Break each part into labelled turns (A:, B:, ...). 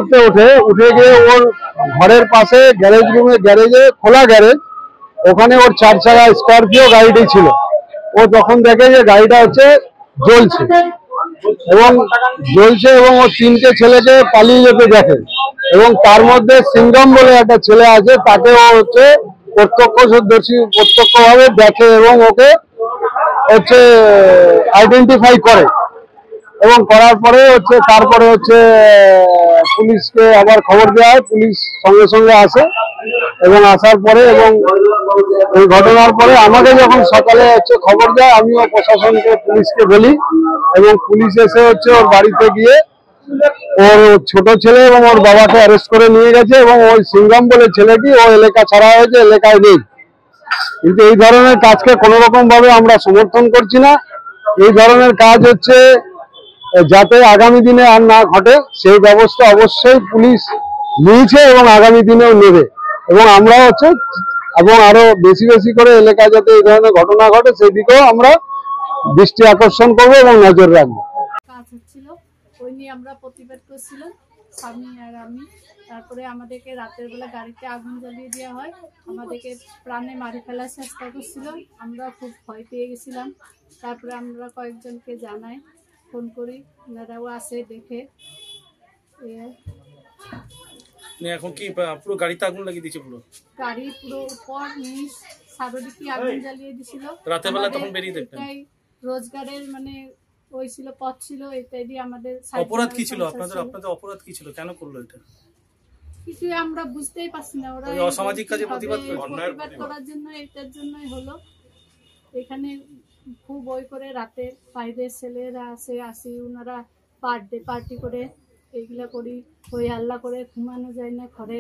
A: উঠে উঠে গিয়ে ওর ঘরের পাশে গ্যারেজে খোলা গ্যারেজ, ওখানে ওর 4 চাকা স্করপিও গাড়িটি ছিল। ও তখন দেখে যে গাড়িটা হচ্ছে জ্বলছে এবং ও 3টে ছেলেকে পালিয়ে যেতে দেখে এবং তার মধ্যে সিংগম বলে একটা ছেলে আছে, তাকে ও হচ্ছে প্রত্যক্ষভাবে দেখে এবং ওকে হচ্ছে আইডেন্টিফাই করে এবং করার পরে হচ্ছে তারপরে হচ্ছে পুলিশকে আবার খবর দেওয়া হয়। পুলিশ সঙ্গে সঙ্গে আসে এবং আসার পরে এবং এই ঘটনার পরে আমাকে যখন সকালে হচ্ছে খবর দেয়, আমিও প্রশাসনকে পুলিশকে বলি এবং পুলিশ এসে হচ্ছে ওর বাড়িতে গিয়ে ওর ছোট ছেলে এবং ওর বাবাকে অ্যারেস্ট করে নিয়ে গেছে এবং ওই সিংগাম বলে ছেলেটি ও এলাকা ছাড়া হয়েছে, এলাকায় নেই। কিন্তু এই ধরনের কাজকে কোনো রকম ভাবে আমরা সমর্থন করছি না। এই ধরনের কাজ হচ্ছে যাতে আগামী দিনে আর না ঘটে সেই ব্যবস্থা অবশ্যই পুলিশ নিয়েছে এবং আগামী দিনেও নেবে এবং আমরা হচ্ছে এবং আরো বেশি বেশি করে এলাকায় যাতে এই ধরনের ঘটনা ঘটে সেই দিকেও আমরা দৃষ্টি আকর্ষণ করবো এবং নজর রাখবো।
B: কাজ হচ্ছিল, ওই নিয়ে আমরা প্রতিবাদ করছিলাম স্বামী আর আমি। তারপরে আমাদেরকে রাতের বেলা গাড়িতে আগুন জ্বালিয়ে দেওয়া হয়, আমাদেরকে প্রাণে মারি ফেলার চেষ্টা করছিল। আমরা খুব ভয় পেয়ে গেছিলাম। তারপরে আমরা কয়েকজনকে জানাই, ফোন করি, ওনারাও আসে দেখে।
C: এখন কি পুরো গাড়িতে আগুন লাগিয়ে দিয়েছে? পুরো
B: গাড়ি পুরো উপর নিচ সারাদিকে আগুন জ্বালিয়ে দিছিল।
C: রাতের বেলা তখন বেরিয়ে দেখতেন?
B: রোজগারের মানে ওই ছিল, পথ ছিল, এটাই দিয়ে আমাদের।
C: অপরাধ কি ছিল আপনাদের? অপরাধ কি ছিল? কেন করলো এটা?
B: কিছু আমরা বুঝতেই পারছি না। ওরা
C: অসামাজিক কাজে প্রতিবাদ
B: করার জন্য, এটার জন্যই হলো। এখানে খুব বই করে রাতে বাইরের ছেলেরা আসি ওনারা বার্থডে পার্টি করে এইগুলা করি, হই হাল্লা করে, ঘুমানো যায় না, ঘরে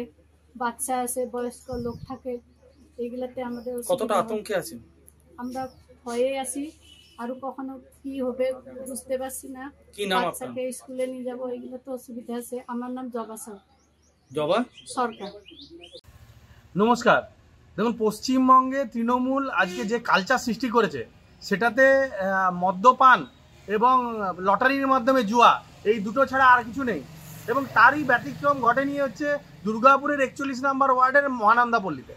B: বাচ্চা আছে, বয়স্ক লোক থাকে, এইগুলাতে আমাদের
C: কতটা আতঙ্কে আছে।
B: আমরা ভয়ে আছি, আরো কখনো কি হবে বুঝতে পারছি না।
C: কি নাম আপনার?
B: বাচ্চাকে স্কুলে নিয়ে যাবো, এগুলো তো অসুবিধা আছে। আমার নাম জবা সরকার।
D: নমস্কার। দেখুন, পশ্চিমবঙ্গে তৃণমূল আজকে যে কালচার সৃষ্টি করেছে সেটাতে মদ্যপান এবং লটারির মাধ্যমে জুয়া, এই দুটো ছাড়া আর কিছু নেই। এবং তারই ব্যতিক্রম ঘটেনি হচ্ছে দুর্গাপুরের 41 নম্বর ওয়ার্ডের মহানন্দাপল্লীতে।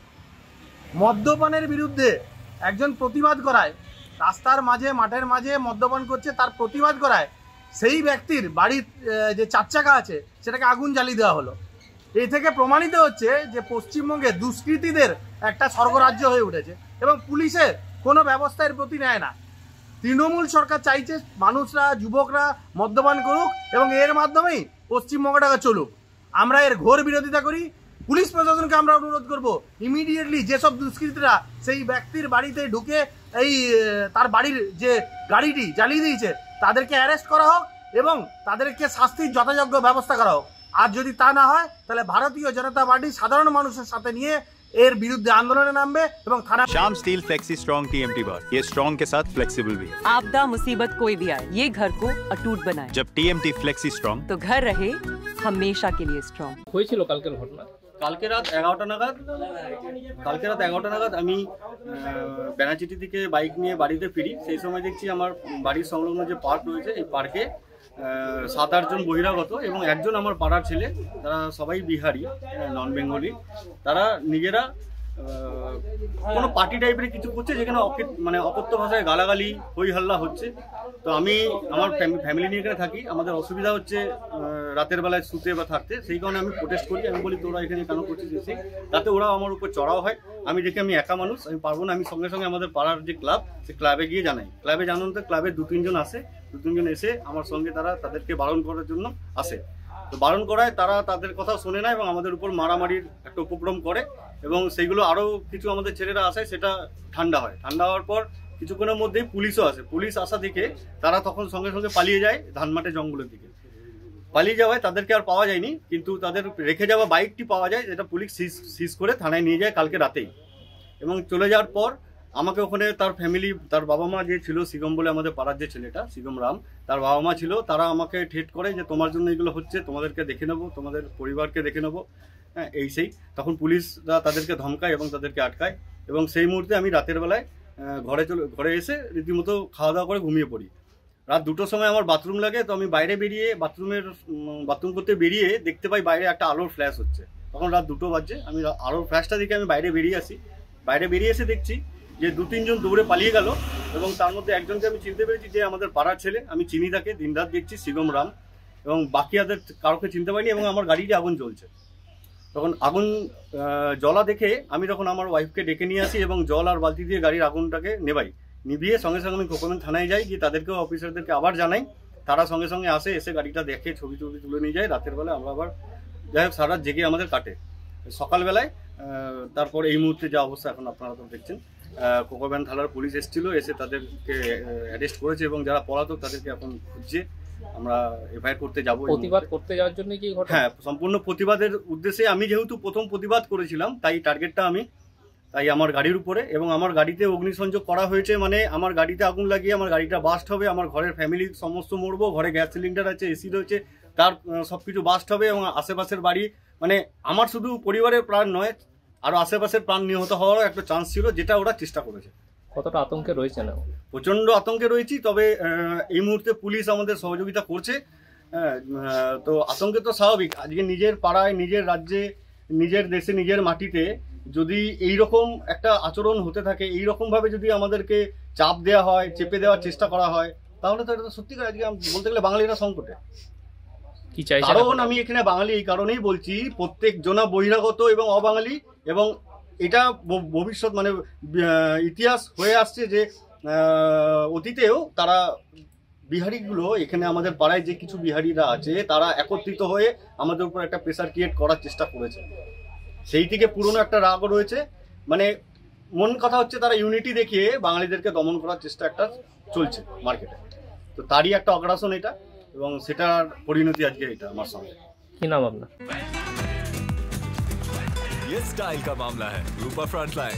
D: মদ্যপানের বিরুদ্ধে একজন প্রতিবাদ করায়, রাস্তার মাঝে মাঠের মাঝে মদ্যপান করছে তার প্রতিবাদ করায় সেই ব্যক্তির বাড়ির যে 4 চাকা আছে সেটাকে আগুন জ্বালিয়ে দেওয়া হলো। এই থেকে প্রমাণিত হচ্ছে যে পশ্চিমবঙ্গে দুষ্কৃতীদের একটা স্বর্গরাজ্য হয়ে উঠেছে এবং পুলিশের কোনো ব্যবস্থা এর প্রতি নেয় না। তৃণমূল সরকার চাইছে মানুষরা, যুবকরা মদ্যপান করুক এবং এর মাধ্যমেই পশ্চিমবঙ্গটাকে চলুক। আমরা এর ঘোর বিরোধিতা করি। পুলিশ প্রশাসনকে আমরা অনুরোধ করব, ইমিডিয়েটলি যেসব দুষ্কৃতীরা সেই ব্যক্তির বাড়িতে ঢুকে এই তার বাড়ির যে গাড়িটি জ্বালিয়ে দিয়েছে তাদেরকে অ্যারেস্ট করা হোক এবং তাদেরকে শাস্তির যথাযোগ্য ব্যবস্থা করা হোক। আর যদি তা না হয় তাহলে ভারতীয় জনতা পার্টি সাধারণ মানুষের সাথে নিয়ে এর বিरुद्ध आंदोलन नामबे এবং थाना।
E: Shyam steel flexi strong TMT बार, ये स्ट्रॉन्ग के साथ फ्लेक्सिबल भी है।
F: आपदा मुसीबत कोई भी आए, ये घर को अटूट बनाए।
E: जब टीएमटी फ्लेक्सी स्ट्रॉन्ग
F: तो घर रहे हमेशा के लिए स्ट्रॉन्ग।
C: হয়েছিল কালকের ঘটনা?
G: কালকে রাত 11টা নাগাদ আমি বেনাচিটি থেকে বাইক নিয়ে বাড়িতে ফিরি। সেই সময় দেখছি আমার বাড়ির সংলগ্ন যে পার্ক রয়েছে এই পার্কে 7-8 জন বহিরাগত এবং একজন আমার পাড়ার ছেলে, তারা সবাই বিহারি, নন বেঙ্গলি। তারা নিজেরা কোনো পার্টি টাইপের কিছু করছে যেখানে মানে অকথ্য ভাষায় গালাগালি, হই হাল্লা হচ্ছে। তো আমি আমার ফ্যামিলি নিয়ে এখানে থাকি, আমাদের অসুবিধা হচ্ছে রাতের বেলায় শুতে বা থাকতে। সেই কারণে আমি প্রোটেস্ট করি। আমি বলি তোরা এখানে কেন করছিস এসে। তাতে ওরা আমার উপর চড়াও হয়। আমি দেখি আমি একা মানুষ, আমি পারবো না। আমি সঙ্গে সঙ্গে আমাদের পাড়ার যে ক্লাব, সেই ক্লাবে গিয়ে জানাই। ক্লাবে জানানোতে ক্লাবের 2-3 জন আসে। 2-3 জন এসে আমার সঙ্গে তাদেরকে বারণ করার জন্য আসে। তো বারণ করায় তারা তাদের কথা শোনে না এবং আমাদের উপর মারামারির একটা উপক্রম করে এবং সেইগুলো আরও কিছু আমাদের ছেলেরা আসে, সেটা ঠান্ডা হয়। ঠান্ডা হওয়ার পর কিছুক্ষণের মধ্যেই পুলিশও আসে। পুলিশ আসা থেকে তারা তখন সঙ্গে সঙ্গে পালিয়ে যায় ধানমাটে জঙ্গলের দিকে। পালিয়ে যাওয়ায় তাদেরকে আর পাওয়া যায়নি, কিন্তু তাদের রেখে যাওয়া বাইকটি পাওয়া যায়, যেটা পুলিশ সিজ করে থানায় নিয়ে যায় কালকে রাতেই। এবং চলে যাওয়ার পর আমাকে ওখানে তার ফ্যামিলি, তার বাবা মা যে ছিল, সিগম বলে আমাদের পাড়ার যে ছেলেটা, সিগম রাম, তার বাবা মা ছিল, তারা আমাকে ঠেট করে যে তোমার জন্য এগুলো হচ্ছে, তোমাদেরকে দেখে নেবো, তোমাদের পরিবারকে দেখে নেবো, হ্যাঁ এই সেই। তখন পুলিশরা তাদেরকে ধমকায় এবং তাদেরকে আটকায় এবং সেই মুহূর্তে আমি রাতের বেলায় ঘরে এসে রীতিমতো খাওয়া দাওয়া করে ঘুমিয়ে পড়ি। রাত 2টোর সময় আমার বাথরুম লাগে, তো আমি বাইরে বেরিয়ে বাথরুম করতে বেরিয়ে দেখতে পাই বাইরে একটা আলোর ফ্ল্যাশ হচ্ছে। তখন রাত 2টো বাজছে, আমি আলোর ফ্ল্যাশটা দেখে আমি বাইরে বেরিয়ে আসি। বাইরে বেরিয়ে এসে দেখছি যে 2-3 জন দৌড়ে পালিয়ে গেল, এবং তার মধ্যে একজনকে আমি চিনতে পেরেছি যে আমাদের পাড়ার ছেলে। আমি চিনি তাকে, দিনরাত দেখছি, শিবম রাম। এবং বাকিদের কাউকে চিনতে পারিনি, এবং আমার গাড়িতে আগুন জ্বলছে। তখন আগুন জ্বলা দেখে আমি তখন আমার ওয়াইফকে ডেকে নিয়ে আসি এবং জল আর বালতি দিয়ে গাড়ির আগুনটাকে নিভিয়ে সঙ্গে সঙ্গে আমি কোকোমেন থানায় যাই, গিয়ে তাদেরকেও অফিসারদেরকে আবার জানাই। তারা সঙ্গে সঙ্গে আসে, এসে গাড়িটা দেখে ছবি তুলে নিয়ে যায়। রাতের বেলায় আমরা আবার যাই হোক সারা জেগে আমাদের কাটে। সকালবেলায় তারপর এই মুহূর্তে যা অবস্থা এখন আপনারা তো দেখছেন, কোকোমেন থানার পুলিশ এসেছিল, এসে তাদেরকে অ্যারেস্ট করেছে এবং যারা পলাতক তাদেরকে এখন খুঁজছে। আমরা এফআইআর করতে যাবো।
H: প্রতিবাদ করতে যাওয়ার জন্য কি ঘটনা?
G: হ্যাঁ, সম্পূর্ণ প্রতিবাদের উদ্দেশ্যে। আমি যেহেতু প্রথম প্রতিবাদ করেছিলাম, তাই টার্গেটটা তাই আমার গাড়ির উপরে, এবং আমার গাড়িতে অগ্নিসংযোগ করা হয়েছে। মানে আমার গাড়িতে আগুন লাগিয়ে আমার গাড়িটা বাস্ট হবে, আমার ঘরের ফ্যামিলি সমস্ত মরবো। ঘরে গ্যাস সিলিন্ডার আছে, এসি রয়েছে, তার সবকিছু বাস্ট হবে, এবং আশেপাশের বাড়ি, মানে আমার শুধু পরিবারের প্রাণ নয়, আরো আশেপাশের প্রাণ নিহত হওয়ারও একটা চান্স ছিল, যেটা ওরা চেষ্টা করেছে।
H: কতটা আতঙ্কে রয়েছে না?
G: প্রচন্ড আতঙ্কে রয়েছি, তবে এই মুহূর্তে পুলিশ আমাদের সহযোগিতা করছে। তো আতঙ্কে তো স্বাভাবিক। আজকে নিজের পাড়ায়, নিজের রাজ্যে, নিজের দেশে, নিজের মাটিতে যদি এইরকম একটা আচরণ হতে থাকে, এইরকম ভাবে যদি আমাদেরকে চাপ দেওয়া হয়, চেপে দেওয়ার চেষ্টা করা হয়, তাহলে তো এটা তো সত্যিকার আজকে বলতে গেলে বাঙালিরা সংকটে।
H: কি চাইছেন?
G: কারণ আমি এখানে বাঙালি এই কারণেই বলছি, প্রত্যেক জনা বহিরাগত এবং অবাঙালি, এবং এটা ভবিষ্যৎ মানে ইতিহাস হয়ে আসছে যে অতীতেও তারা বিহারিগুলো এখানে আমাদের পাড়ায় যে কিছু বিহারিরা আছে, তারা একত্রিত হয়ে আমাদের উপর একটা প্রেসার ক্রিয়েট করার চেষ্টা করেছে। সেই থেকে পুরনো একটা রাগ রয়েছে। মানে মন কথা হচ্ছে, তারা ইউনিটি দেখিয়ে বাঙালিদেরকে দমন করার চেষ্টা একটা চলছে মার্কেটে। তো তারই একটা অগ্রাসন এটা, এবং সেটার পরিণতি আজকে এটা আমার সঙ্গে।
H: কি নাম আপনার?
I: ये स्टाइल का मामला है, रूपा फ्रंटलाइन।